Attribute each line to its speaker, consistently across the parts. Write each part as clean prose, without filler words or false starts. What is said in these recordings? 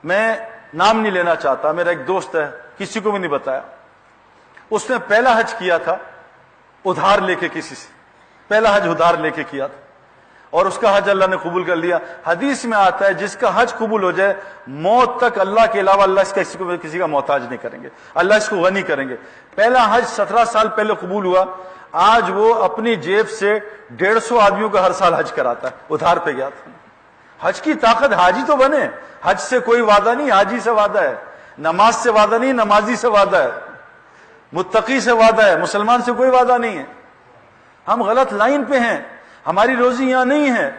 Speaker 1: میں نام نہیں لینا چاہتا, میرا ایک دوست ہے, کسی کو بھی نہیں بتایا, اس نے پہلا حج کیا تھا ادھار لے کے کسی سے, پہلا حج ادھار لے کے کیا تھا, اور اس کا حج اللہ نے قبول کر لیا. حدیث میں آتا ہے جس کا حج قبول ہو جائے موت تک اللہ کے علاوہ اللہ اس کا کسی کا محتاج نہیں کریں گے, اللہ اس کو غنی کریں گے. پہلا حج 17 سال پہلے قبول ہوا, آج وہ اپنی جیب سے 150 آدمیوں کا ہر سال حج کراتا ہے, ادھار پہ گیا تھا. حج کی طاقت, حاجی تو بنے, حج سے کوئی وعدہ نہیں, حاجی سے وعدہ ہے. نماز سے وعدہ نہیں, نمازی سے وعدہ ہے. متقی سے وعدہ ہے, مسلمان سے کوئی وعدہ نہیں ہے. ہم غلط لائن پہ ہیں, ہماری روزی یہاں نہیں ہے,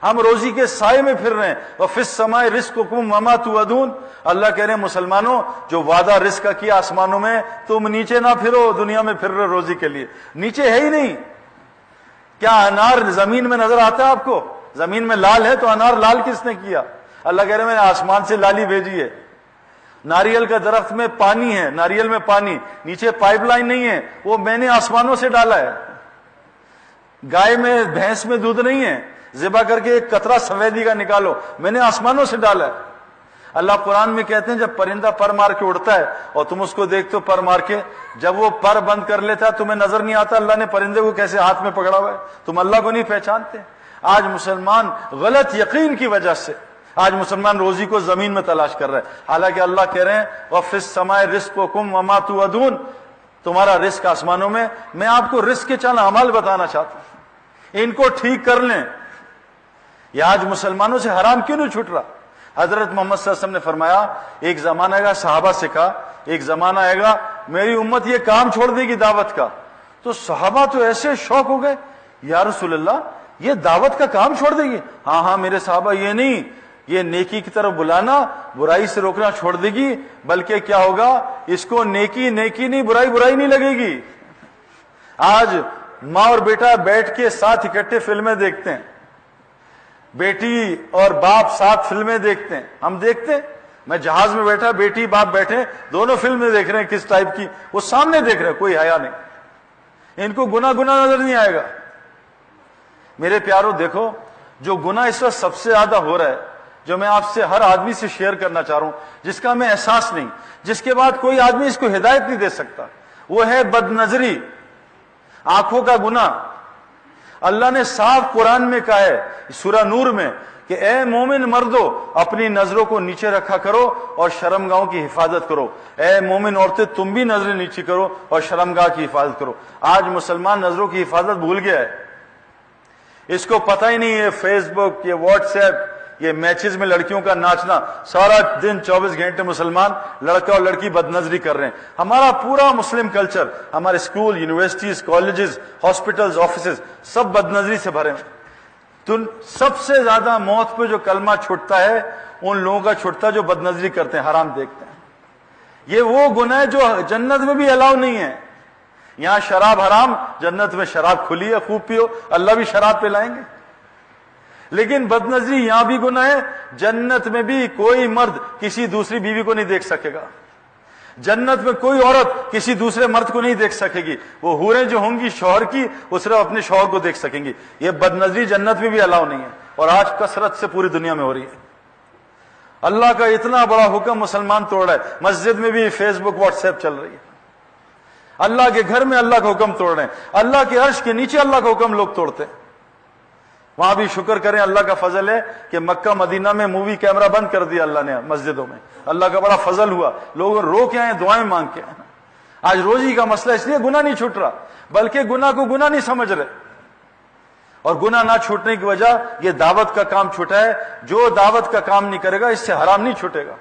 Speaker 1: ہم روزی کے سائے میں پھر رہے ہیں. وَفِي السَّمَاءِ رِزْقُكُمْ وَمَا تُوعَدُونَ, اللہ کہہ رہے ہیں مسلمانوں جو وعدہ رزق کا کیا آسمانوں میں, تم نیچے نہ پھرو, دنیا میں پھر رہے روزی کے لیے, نیچے ہے ہی نہیں. کیا انار زمین میں نظر آتا ہے آپ کو؟ زمین میں لال ہے تو انار لال کس نے کیا؟ اللہ کہہ رہے ہیں میں نے آسمان سے لالی بھیجی ہے. ناریل کا درخت میں پانی ہے, ناریل میں پانی, نیچے پائپ لائن نہیں ہے, وہ میں نے آسمانوں سے ڈالا ہے. گائے میں بھینس میں دودھ نہیں ہے, ذبح کر کے ایک قطرہ سفیدی کا نکالو, میں نے آسمانوں سے ڈالا ہے. اللہ قرآن میں کہتے ہیں جب پرندہ پر مار کے اڑتا ہے اور تم اس کو دیکھتے ہو پر مار کے, جب وہ پر بند کر لیتا ہے تمہیں نظر نہیں آتا اللہ نے پرندے کو کیسے ہاتھ میں پکڑا ہوا ہے, تم اللہ کو نہیں پہچانتے. آج مسلمان غلط یقین کی وجہ سے آج مسلمان روزی کو زمین میں تلاش کر رہے ہیں, حالانکہ اللہ کہہ رہے ہیں وَفِي السَّمَاءِ رِزْقُكُمْ وَمَا تُوعَدُونَ, تمہارا رزق آسمانوں میں. میں آپ کو رزق کے چند اعمال بتانا چاہتا ہوں, ان کو ٹھیک کر لیں. یہ آج مسلمانوں سے حرام کیوں نہیں چھوٹ رہا؟ حضرت محمد صلی اللہ علیہ وسلم نے فرمایا ایک زمانہ آئے گا, صحابہ سے کہا ایک زمانہ آئے گا میری امت یہ کام چھوڑ دے گی دعوت کا. تو صحابہ تو ایسے شوق ہو گئے, یا رسول اللہ یہ دعوت کا کام چھوڑ دے گی؟ ہاں ہاں میرے صحابہ, یہ نہیں, یہ نیکی کی طرف بلانا, برائی سے روکنا چھوڑ دے گی, بلکہ کیا ہوگا اس کو نیکی نیکی نہیں, برائی برائی نہیں لگے گی. آج ماں اور بیٹا بیٹھ کے ساتھ اکٹھے فلمیں دیکھتے ہیں, بیٹی اور باپ ساتھ فلمیں دیکھتے ہیں, ہم دیکھتے ہیں. میں جہاز میں بیٹھا, بیٹی باپ بیٹھے, دونوں فلمیں دیکھ رہے ہیں, کس ٹائپ کی, وہ سامنے دیکھ رہے ہیں, کوئی حیا نہیں, ان کو گناہ نظر نہیں آئے گا. میرے پیارو دیکھو جو گناہ اس وقت سب سے زیادہ ہو رہا ہے, جو میں آپ سے ہر آدمی سے شیئر کرنا چاہ رہا ہوں, جس کا ہمیں احساس نہیں, جس کے بعد کوئی آدمی اس کو ہدایت نہیں دے سکتا, وہ ہے بد نظری, آنکھوں کا گناہ. اللہ نے صاف قرآن میں کہا ہے سورہ نور میں کہ اے مومن مردو اپنی نظروں کو نیچے رکھا کرو اور شرمگاہوں کی حفاظت کرو. اے مومن عورتیں تم بھی نظریں نیچی کرو اور شرمگاہ کی حفاظت کرو. آج مسلمان نظروں کی حفاظت بھول گیا ہے, اس کو پتہ ہی نہیں ہے فیس بک, یہ واٹس ایپ, یہ میچز میں لڑکیوں کا ناچنا, سارا دن 24 گھنٹے مسلمان لڑکا اور لڑکی بد نظری کر رہے ہیں. ہمارا پورا مسلم کلچر, ہمارے school, universities, colleges, hospitals, offices سب بد نظری سے بھرے ہیں. تو سب سے زیادہ موت پہ جو کلمہ چھوٹتا ہے ان لوگوں کا چھوٹتا ہے جو بد نظری کرتے ہیں, حرام دیکھتے ہیں. یہ وہ گناہ ہے جو جنت میں بھی الاؤ نہیں ہے. یہاں شراب حرام, جنت میں شراب کھلی ہے, خوب پیو, اللہ بھی شراب پلائیں گے. لیکن بد نظری یہاں بھی گناہ ہے, جنت میں بھی کوئی مرد کسی دوسری بیوی کو نہیں دیکھ سکے گا, جنت میں کوئی عورت کسی دوسرے مرد کو نہیں دیکھ سکے گی. وہ حوریں جو ہوں گی شوہر کی وہ صرف اپنے شوہر کو دیکھ سکیں گی. یہ بد نظری جنت میں بھی الاؤ نہیں ہے, اور آج کثرت سے پوری دنیا میں ہو رہی ہے. اللہ کا اتنا بڑا حکم مسلمان توڑ رہا ہے. مسجد میں بھی فیس بک واٹس ایپ چل رہی ہے, اللہ کے گھر میں اللہ کا حکم توڑ رہے ہیں, اللہ کے عرش کے نیچے اللہ کا حکم لوگ توڑتے ہیں. وہاں بھی شکر کریں, اللہ کا فضل ہے کہ مکہ مدینہ میں مووی کیمرہ بند کر دیا اللہ نے مسجدوں میں, اللہ کا بڑا فضل ہوا, لوگ رو کے آئے, دعائیں مانگ کے آئے. آج روزی کا مسئلہ اس لیے گناہ نہیں چھوٹ رہا, بلکہ گناہ کو گناہ نہیں سمجھ رہے, اور گناہ نہ چھوٹنے کی وجہ یہ دعوت کا کام چھوٹا ہے. جو دعوت کا کام نہیں کرے گا اس سے حرام نہیں چھوٹے گا.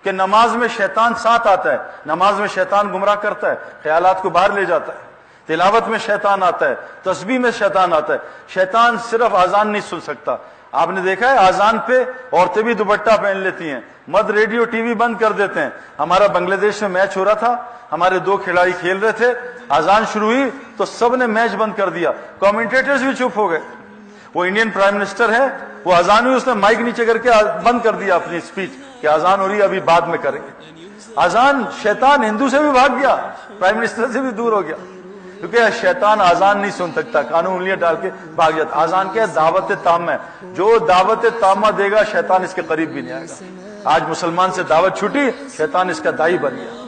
Speaker 1: کہ نماز میں شیطان ساتھ آتا ہے, نماز میں شیطان گمراہ کرتا ہے, خیالات کو باہر لے جاتا ہے. تلاوت میں شیطان آتا ہے, تسبیح میں شیطان آتا ہے. شیطان صرف اذان نہیں سن سکتا. آپ نے دیکھا ہے اذان پہ عورتیں بھی دوپٹہ پہن لیتی ہیں, مرد ریڈیو ٹی وی بند کر دیتے ہیں. ہمارا بنگلہ دیش میں میچ ہو رہا تھا, ہمارے 2 کھلاڑی کھیل رہے تھے, اذان شروع ہوئی تو سب نے میچ بند کر دیا, کامنٹیٹرز بھی چپ ہو گئے. وہ انڈین پرائم منسٹر ہے, وہ اذان ہوئی اس نے مائک نیچے کر کے بند کر دیا اپنی اسپیچ کہ اذان ہو رہی ہے ابھی بعد میں کریں گے. اذان, شیطان ہندو سے بھی بھاگ گیا, پرائم منسٹر سے بھی دور ہو گیا, کیونکہ شیطان اذان نہیں سن سکتا, کانوں انگلیاں ڈال کے بھاگ جاتا. اذان کیا ہے؟ دعوت تامہ ہے. جو دعوت تامہ دے گا شیطان اس کے قریب بھی نہیں آئے گا. آج مسلمان سے دعوت چھوٹی، شیطان اس کا دائی بن گیا۔